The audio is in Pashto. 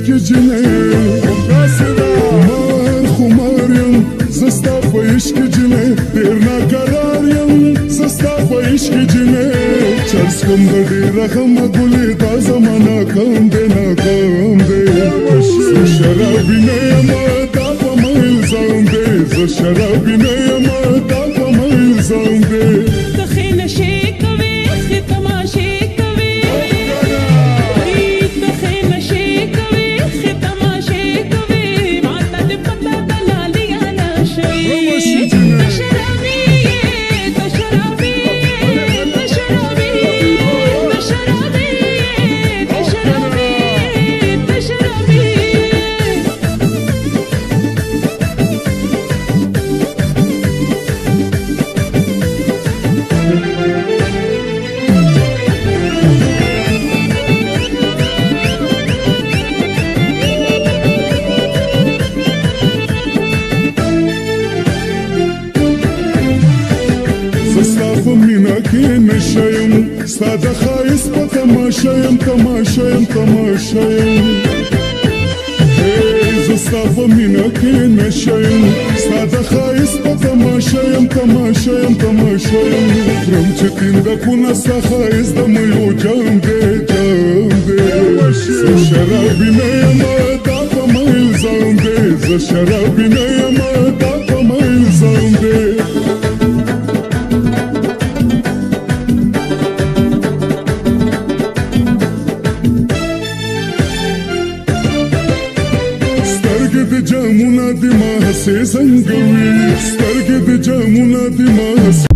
عشق جنې خمار خمار یم زستا په عشق جنې ډېر ناقرار یم زستا په عشق جنې چرس کوم د ډېره غمه ګلې دا زمانه کم دی ناکام دی زه شرابي نه یم دا په ما الزام دی زه شرابي نه یم دا په ما الزام دی ستا د ښایست په تماشا یم تماشا یم تماشا یم زه ستا په مینه کې نشه یم ستا د ښایست په تماشا یم تماشا یم تماشا یم خورم چې تیندکونه ستا ښایست د میو جام دی جام دی زه شرابي نه یم دا په ما الزام دی زه شرابي نه یم دا په ما الزام دی جامونه د ما هسې زنګوي سترګې د جامونه د ما هسې